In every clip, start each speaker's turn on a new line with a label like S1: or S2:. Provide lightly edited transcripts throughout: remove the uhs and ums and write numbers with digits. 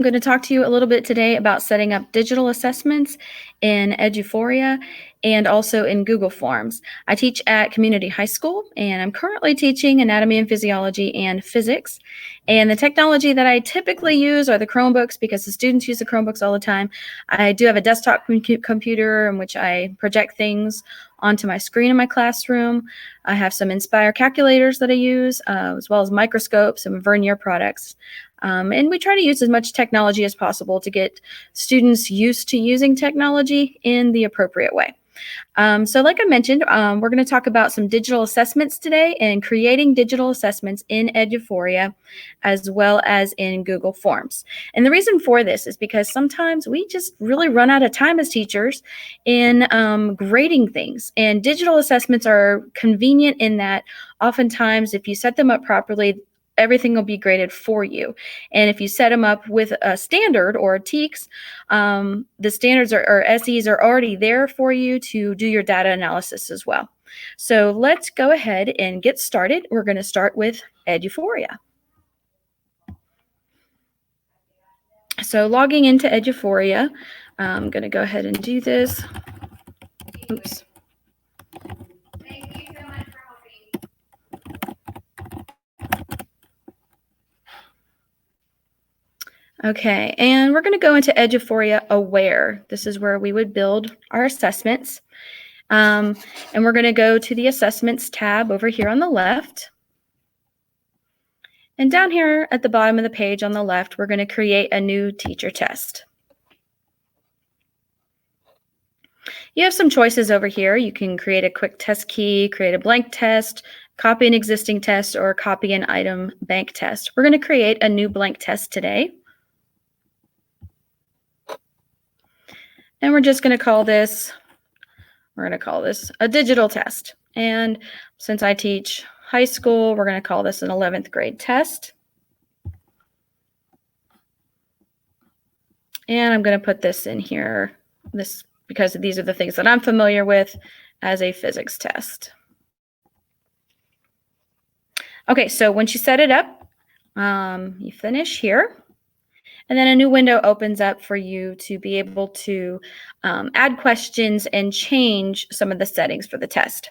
S1: I'm going to talk to you a little bit today about setting up digital assessments in Eduphoria and also in Google Forms. I teach at community high school, and I'm currently teaching anatomy and physiology and physics. And the technology that I typically use are the Chromebooks because the students use the Chromebooks all the time. I do have a desktop computer in which I project things onto my screen in my classroom. I have some Inspire calculators that I use, as well as microscopes and vernier products. And we try to use as much technology as possible to get students used to using technology in the appropriate way. So like I mentioned, we're going to talk about some digital assessments today and creating digital assessments in Eduphoria as well as in Google Forms. And the reason for this is because sometimes we just really run out of time as teachers in grading things. And digital assessments are convenient in that oftentimes if you set them up properly, everything will be graded for you. And if you set them up with a standard or a TEKS, the standards or SEs are already there for you to do your data analysis as well. So let's go ahead and get started. We're going to start with Eduphoria. So logging into Eduphoria, I'm going to go ahead and do this. Oops. Okay, and we're going to go into Eduphoria Aware. This is where we would build our assessments. And we're going to go to the Assessments tab over here on the left. And down here at the bottom of the page on the left, we're going to create a new teacher test. You have some choices over here. You can create a quick test key, create a blank test, copy an existing test, or copy an item bank test. We're going to create a new blank test today. And we're just going to call this, a digital test. And since I teach high school, we're going to call this an 11th grade test. And I'm going to put this in here, because these are the things that I'm familiar with as a physics test. Okay, so once you set it up, you finish here. And then a new window opens up for you to be able to add questions and change some of the settings for the test.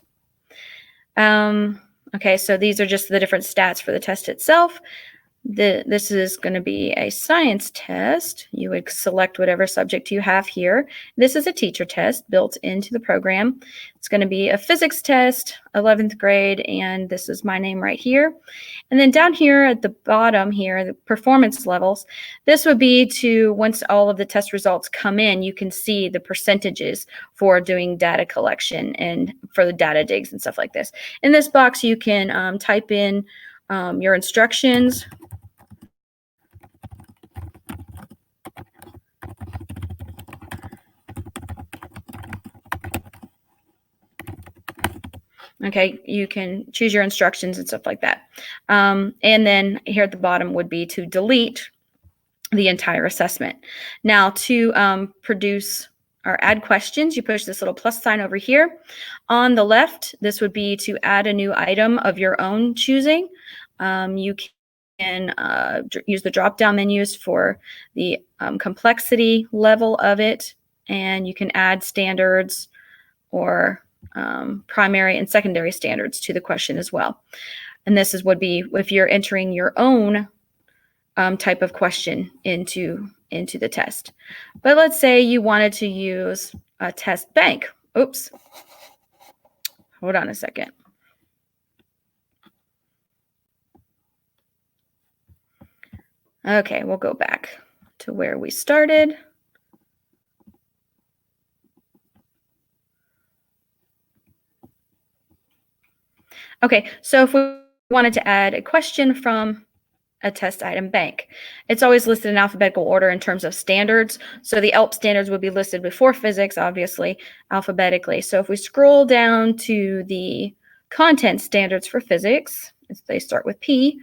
S1: Okay, so these are just the different stats for the test itself. This is going to be a science test. You would select whatever subject you have here. This is a teacher test built into the program. It's going to be a physics test, 11th grade, and this is my name right here. And then down here at the bottom here, the performance levels, this would be to, once all of the test results come in, you can see the percentages for doing data collection and for the data digs and stuff like this. In this box, you can type in your instructions. Okay, you can choose your instructions and stuff like that. And then here at the bottom would be to delete the entire assessment. Now to produce or add questions, you push this little plus sign over here. On the left, this would be to add a new item of your own choosing. You can use the drop-down menus for the complexity level of it, and you can add standards or primary and secondary standards to the question as well. And this would be if you're entering your own type of question into the test. But let's say you wanted to use a test bank. Oops. Hold on a second. Okay, we'll go back to where we started. Okay, so if we wanted to add a question from a test item bank, it's always listed in alphabetical order in terms of standards. So the ELP standards would be listed before physics, obviously, alphabetically. So if we scroll down to the content standards for physics, they start with P.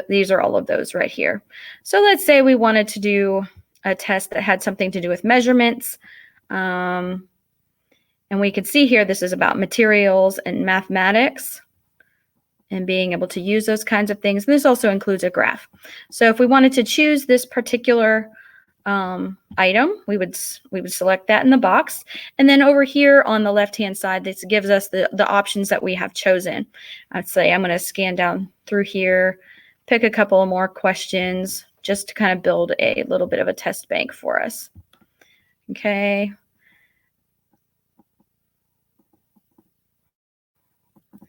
S1: These are all of those right here. So let's say we wanted to do a test that had something to do with measurements. And we can see here this is about materials and mathematics and being able to use those kinds of things. And this also includes a graph. So if we wanted to choose this particular item, we would select that in the box. And then over here on the left-hand side, this gives us the options that we have chosen. I'd say I'm going to scan down through here, pick a couple more questions just to kind of build a little bit of a test bank for us. Okay.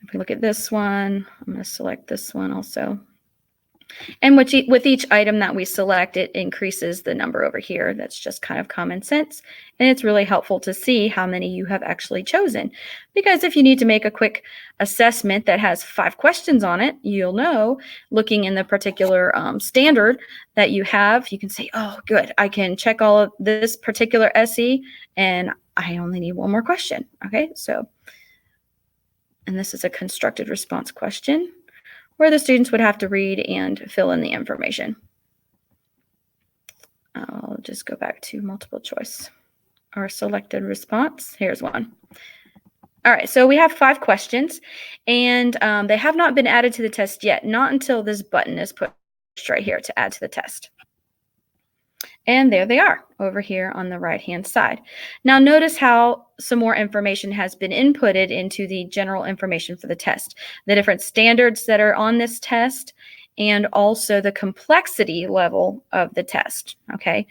S1: If we look at this one, I'm going to select this one also. And with each item that we select, it increases the number over here. That's just kind of common sense. And it's really helpful to see how many you have actually chosen. Because if you need to make a quick assessment that has 5 questions on it, you'll know, looking in the particular standard that you have, you can say, oh, good, I can check all of this particular SE, and I only need one more question. Okay, so, and this is a constructed response question, where the students would have to read and fill in the information. I'll just go back to multiple choice or selected response. Here's one. All right, so we have 5 questions, and they have not been added to the test yet, not until this button is pushed right here to add to the test. And there they are over here on the right-hand side. Now notice how some more information has been inputted into the general information for the test. The different standards that are on this test, and also the complexity level of the test, okay?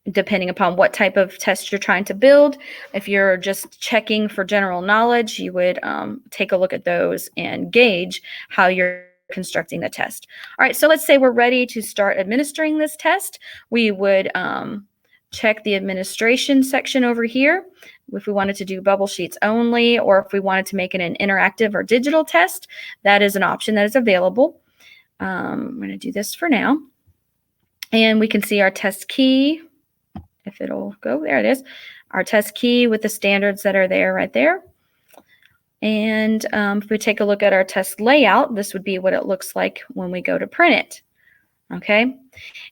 S1: Depending upon what type of test you're trying to build. If you're just checking for general knowledge, you would take a look at those and gauge how you're constructing the test. All right, so let's say we're ready to start administering this test. We would check the administration section over here if we wanted to do bubble sheets only, or if we wanted to make it an interactive or digital test. That is an option that is available. I'm going to do this for now. And we can see our test key, if it'll go, there it is, our test key with the standards that are there right there. And if we take a look at our test layout, this would be what it looks like when we go to print it. Okay,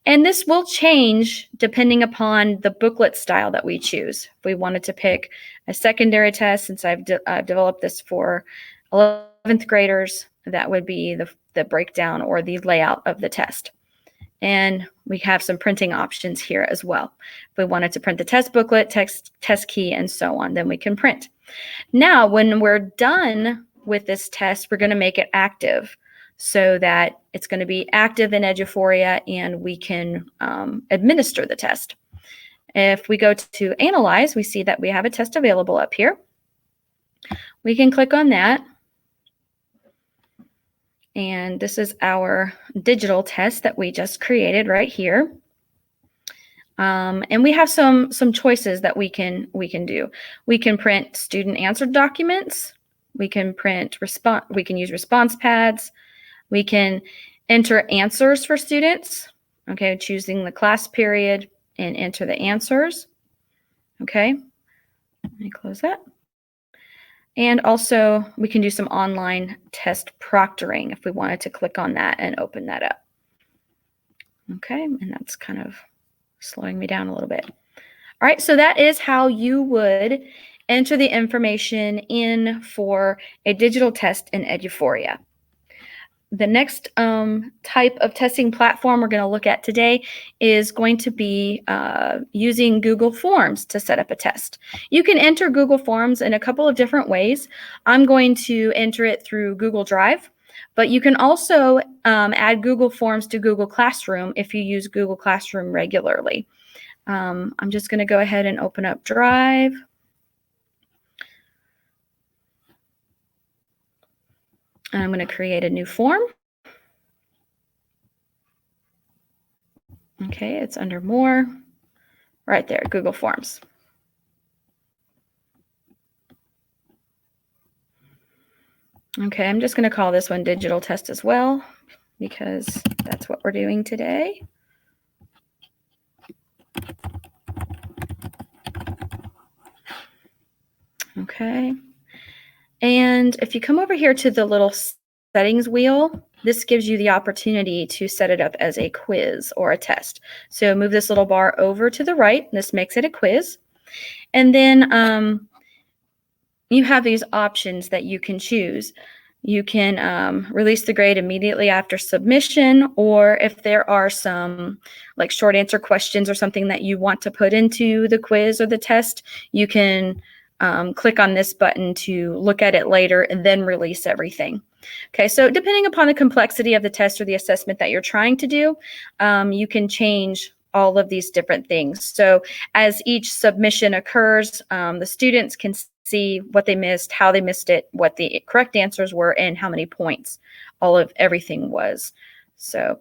S1: and this will change depending upon the booklet style that we choose. If we wanted to pick a secondary test, since I've developed this for 11th graders, that would be the breakdown or the layout of the test. And we have some printing options here as well. If we wanted to print the test booklet, test key, and so on, then we can print. Now, when we're done with this test, we're going to make it active so that it's going to be active in Eduphoria and we can administer the test. If we go to Analyze, we see that we have a test available up here. We can click on that. And this is our digital test that we just created right here. And we have some choices that we can do. We can print student answer documents. We can print we can use response pads. We can enter answers for students. Okay, choosing the class period and enter the answers. Okay, let me close that. And also we can do some online test proctoring if we wanted to click on that and open that up. Okay, and that's kind of slowing me down a little bit. All right, so that is how you would enter the information in for a digital test in Eduphoria. The next type of testing platform we're going to look at today is going to be using Google Forms to set up a test. You can enter Google Forms in a couple of different ways. I'm going to enter it through Google Drive, but you can also add Google Forms to Google Classroom if you use Google Classroom regularly. I'm just going to go ahead and open up Drive. I'm going to create a new form. Okay, it's under More, right there, Google Forms. Okay, I'm just going to call this one Digital Test as well, because that's what we're doing today. Okay. And if you come over here to the little settings wheel, this gives you the opportunity to set it up as a quiz or a test. So move this little bar over to the right. This makes it a quiz. And then you have these options that you can choose. You can release the grade immediately after submission, or if there are some like short answer questions or something that you want to put into the quiz or the test, you can click on this button to look at it later and then release everything. Okay, so depending upon the complexity of the test or the assessment that you're trying to do, you can change all of these different things. So as each submission occurs, the students can see what they missed, how they missed it, what the correct answers were, and how many points all of everything was. So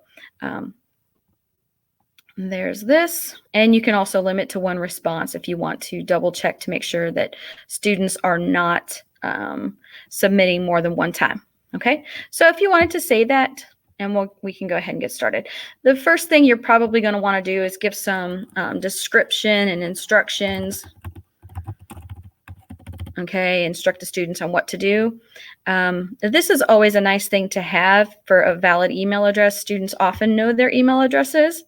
S1: there's this, and you can also limit to one response if you want to double check to make sure that students are not submitting more than one time. Okay, so if you wanted to save that, and we can go ahead and get started. The first thing you're probably going to want to do is give some description and instructions. Okay, instruct the students on what to do. This is always a nice thing to have for a valid email address. Students often know their email addresses,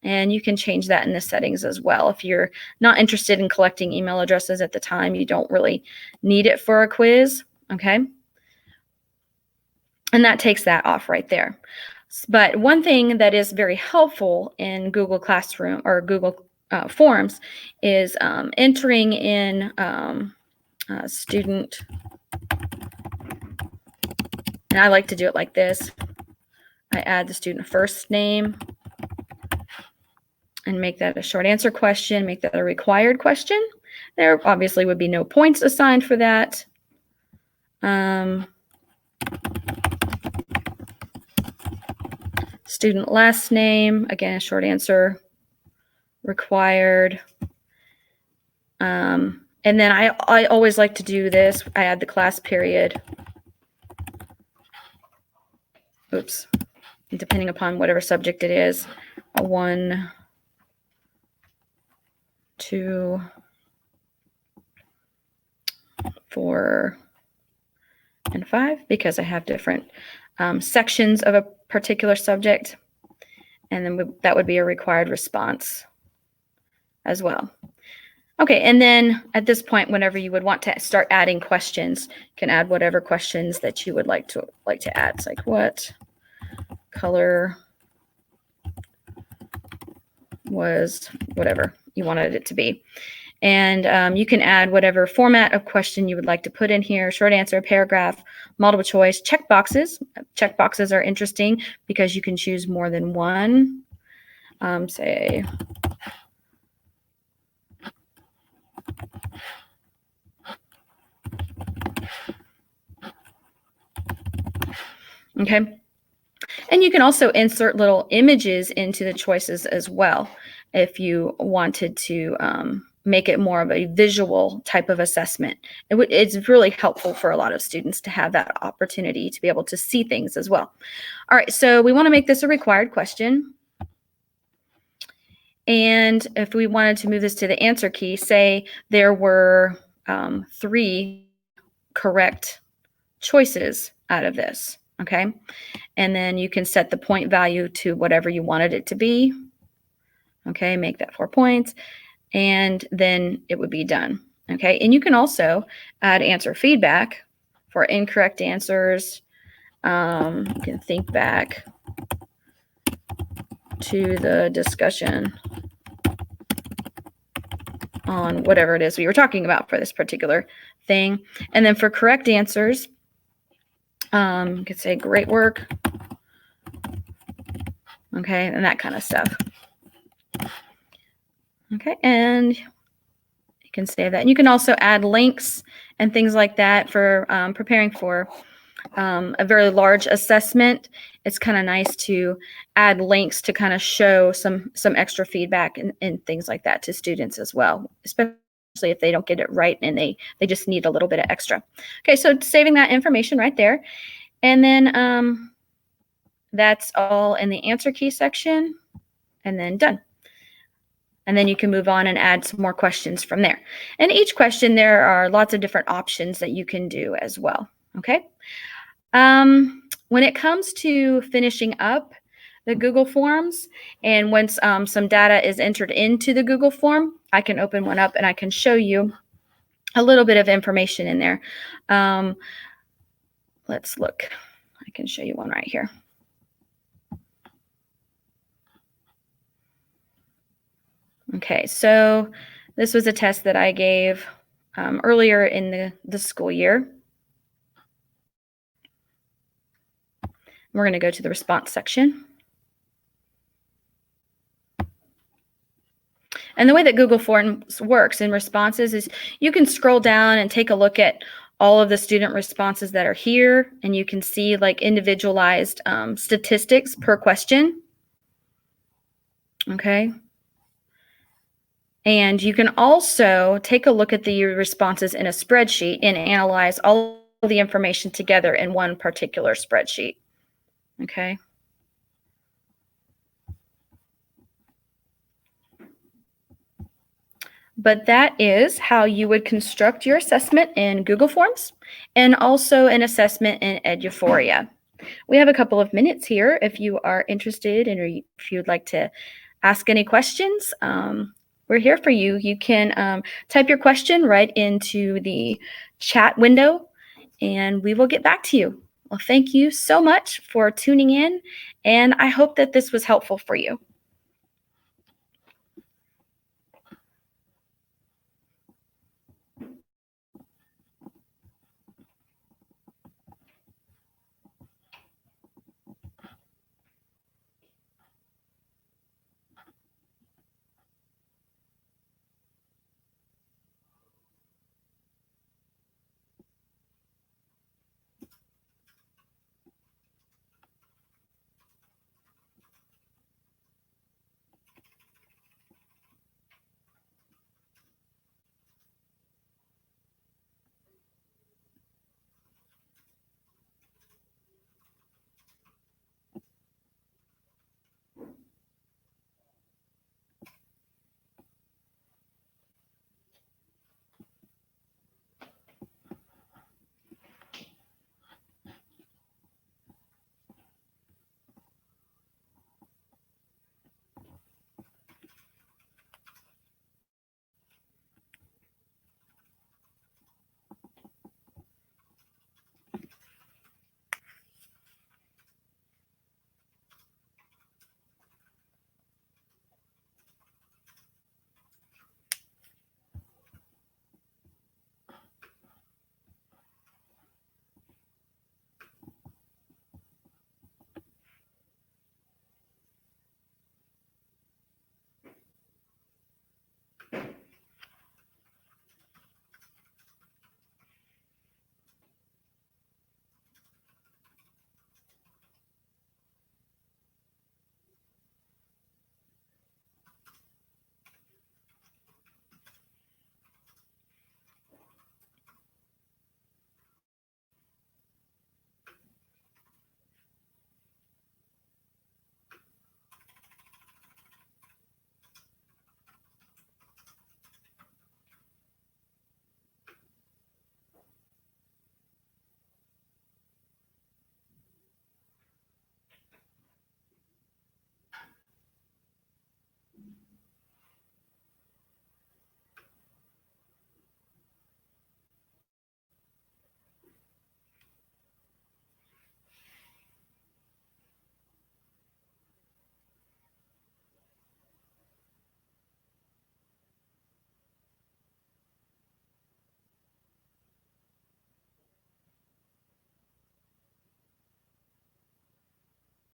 S1: and you can change that in the settings as well. If you're not interested in collecting email addresses at the time, you don't really need it for a quiz, okay? And that takes that off right there. But one thing that is very helpful in Google Classroom or Google Forms is entering in student, and I like to do it like this. I add the student first name and make that a short answer question, make that a required question. There obviously would be no points assigned for that. Student last name, again, a short answer required. And then I always like to do this. I add the class period. Oops. Depending upon whatever subject it is. 1, 2, 4, and 5, because I have different sections of a particular subject. And then that would be a required response as well. Okay, and then at this point, whenever you would want to start adding questions, you can add whatever questions that you would like to add. It's like, what color was whatever you wanted it to be. And you can add whatever format of question you would like to put in here: short answer, paragraph, multiple choice, checkboxes. Checkboxes are interesting because you can choose more than one. Say, okay. And you can also insert little images into the choices as well if you wanted to make it more of a visual type of assessment. It's really helpful for a lot of students to have that opportunity to be able to see things as well. All right, so we want to make this a required question. And if we wanted to move this to the answer key, say there were 3 correct choices out of this, okay? And then you can set the point value to whatever you wanted it to be. Okay, make that 4 points, and then it would be done. Okay, and you can also add answer feedback for incorrect answers. You can think back to the discussion on whatever it is we were talking about for this particular thing. And then for correct answers, you could say great work. Okay, and that kind of stuff. Okay, and you can save that. And you can also add links and things like that for preparing for a very large assessment. It's kind of nice to add links to kind of show some extra feedback and things like that to students as well, especially if they don't get it right and they just need a little bit of extra. Okay, so saving that information right there. And then that's all in the answer key section, and then done. And then you can move on and add some more questions from there. And each question, there are lots of different options that you can do as well, okay? When it comes to finishing up the Google Forms, and once some data is entered into the Google form, I can open one up and I can show you a little bit of information in there. let's look. I can show you one right here. Okay, so this was a test that I gave earlier in the school year. We're going to go to the response section. And the way that Google Forms works in responses is you can scroll down and take a look at all of the student responses that are here, and you can see like individualized statistics per question. Okay. And you can also take a look at the responses in a spreadsheet and analyze all of the information together in one particular spreadsheet. Okay. But that is how you would construct your assessment in Google Forms and also an assessment in Eduphoria. We have a couple of minutes here if you are interested and if you'd like to ask any questions. We're here for you. You can type your question right into the chat window and we will get back to you. Well, thank you so much for tuning in, and I hope that this was helpful for you.